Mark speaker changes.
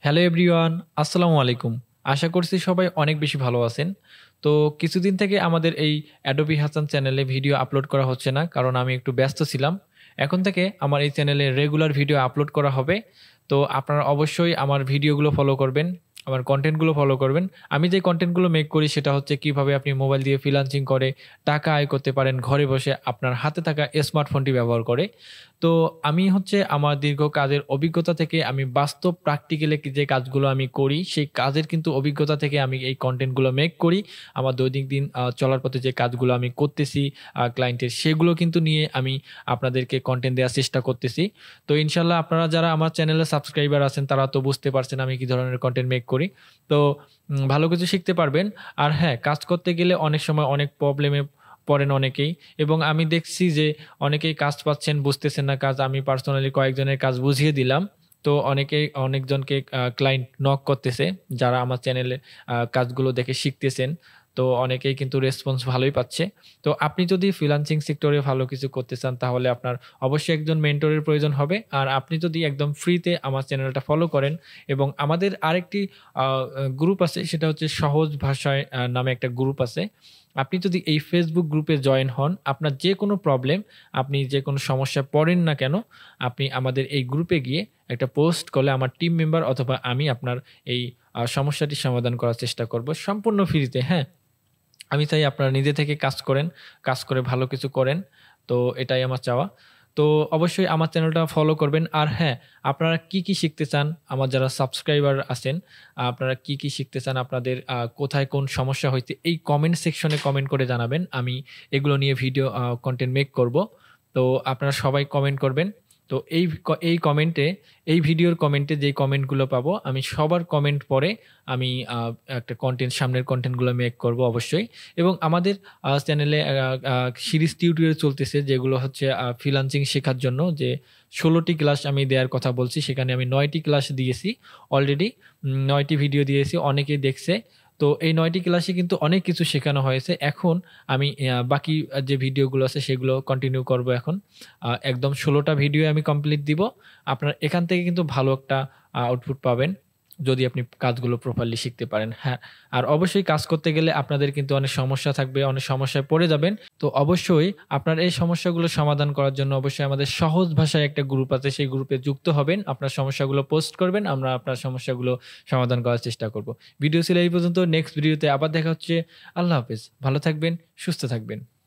Speaker 1: Hello everyone, আসসালামু আলাইকুম। আশা করছি সবাই অনেক বেশি ভালো আছেন। তো কিছুদিন থেকে আমাদের এই অ্যাডোবি হাসান চ্যানেলে ভিডিও আপলোড করা হচ্ছে না, কারণ আমি একটু ব্যস্ত ছিলাম। এখন থেকে আমার এই চ্যানেলে রেগুলার ভিডিও আপলোড করা হবে। তো আপনারা অবশ্যই আমার ভিডিওগুলো ফলো করবেন, আমার কনটেন্টগুলো ফলো করবেন। আমি যে কনটেন্টগুলো মেক করি সেটা হচ্ছে কিভাবে আপনি মোবাইল দিয়ে ফ্রিল্যান্সিং করে টাকা আয় করতে পারেন ঘরে বসে আপনার হাতে থাকা স্মার্টফোনটি ব্যবহার করে। তো আমি হচ্ছে আমার দীর্ঘ কাজের অভিজ্ঞতা থেকে আমি বাস্তব প্র্যাকটিক্যালি যে কাজগুলো আমি করি, সেই কাজের কিন্তু অভিজ্ঞতা থেকে আমি এই কনটেন্টগুলো মেক করি। আমার দৈনন্দিন চলার পথে যে কাজগুলো আমি করতেছি ক্লায়েন্টের, সেগুলো কিন্তু নিয়ে আমি আপনাদেরকে কনটেন্ট দেওয়ার চেষ্টা করতেছি। তো ইনশাআল্লাহ আপনারা যারা আমার চ্যানেলে সাবস্ক্রাইবার আছেন তারা তো বুঝতে পারছেন আমি কি ধরনের কনটেন্ট মেক করি। তো ভালো কিছু শিখতে পারবেন। আর হ্যাঁ, কাজ করতে গেলে অনেক সময় অনেক প্রবলেমে পড়েন অনেকেই, এবং আমি দেখছি যে অনেকেই কাজ পাচ্ছেন, বুঝতেছেন না কাজ। আমি পার্সোনালি কয়েকজনের কাজ বুঝিয়ে দিলাম। তো অনেকজনকে ক্লায়েন্ট নক করতেছে যারা আমার চ্যানেলে কাজগুলো দেখে শিখতেছেন। তো অনেকেই কিন্তু রেসপন্স ভালোই পাচ্ছে। তো আপনি যদি ফ্রিল্যান্সিং সেক্টরে ভালো কিছু করতে চান তাহলে আপনার অবশ্যই একজন মেন্টরের প্রয়োজন হবে। আর আপনি যদি একদম ফ্রিতে আমার চ্যানেলটা ফলো করেন, এবং আমাদের আরেকটি আ গ্রুপ আছে, সেটা হচ্ছে সহজ ভাষায় নামে একটা গ্রুপ আছে। আপনি যদি এই Facebook গ্রুপে জয়েন হন, আপনার যেকোনো প্রবলেম, আপনি যেকোনো সমস্যায় পড়েন না কেন, আপনি আমাদের এই গ্রুপে গিয়ে একটা পোস্ট করলে আমার টিম মেম্বার অথবা আমি আপনার এই সমস্যাটি সমাধান করার চেষ্টা করব সম্পূর্ণ ফ্রিতে, হ্যাঁ? আমি চাই আপনারা নিজে থেকে কাজ করেন, কাজ করে ভালো কিছু করেন। তো এটাই আমার চাওয়া। তো অবশ্যই আমার চ্যানেলটা ফলো করবেন। আর হ্যাঁ, আপনারা কি শিখতে চান? আমার যারা সাবস্ক্রাইবার আছেন, আপনারা কি শিখতে চান? আপনাদের কোথায় কোন সমস্যা হইছে? এই কমেন্ট সেকশনে কমেন্ট করে জানাবেন। আমি এগুলো নিয়ে ভিডিও কনটেন্ট মেক করব। তো আপনারা সবাই কমেন্ট করবেন। তো এই কমেন্টে, এই ভিডিওর কমেন্টে যেই কমেন্টগুলো পাবো, আমি সবার কমেন্ট পড়ে আমি একটা সামনের কনটেন্টগুলো মেক করব অবশ্যই। এবং আমাদের চ্যানেলে আ সিরিজ টিউটোরিয়াল চলতেছে, যেগুলো হচ্ছে ফ্রিল্যান্সিং শেখার জন্য, যে ১৬ টি ক্লাস আমি দেয়ার কথা বলছি। সেখানে আমি ৯ টি ক্লাস দিয়েছি অলরেডি। ৯ টি ভিডিও দিয়েছি, অনেকেই দেখছে। তো এই ৯ টি ক্লাসে কিন্তু অনেক কিছু শেখানো হয়েছে। এখন আমি বাকি যে ভিডিওগুলো আছে সেগুলো কন্টিনিউ করব এখন। একদম ১৬ টা ভিডিও আমি কমপ্লিট দিব। আপনারা এখান থেকে কিন্তু ভালো একটা আউটপুট পাবেন, যদি আপনি কাজগুলো প্রপারলি শিখতে পারেন। হ্যাঁ, আর অবশ্যই কাজ করতে গেলে আপনাদের কিন্তু অনেক সমস্যা থাকবে, অনেক সমস্যায় পড়ে যাবেন। তো অবশ্যই আপনার এই সমস্যাগুলো সমাধান করার জন্য অবশ্যই আমাদের সহজ ভাষায় একটা গ্রুপ আছে, সেই গ্রুপে যুক্ত হবেন। আপনার সমস্যাগুলো পোস্ট করবেন, আমরা আপনার সমস্যাগুলো সমাধান করার চেষ্টা করব। ভিডিও ছিল এই পর্যন্ত। নেক্সট ভিডিওতে আবার দেখা হচ্ছে। আল্লাহ হাফেজ। ভালো থাকবেন, সুস্থ থাকবেন।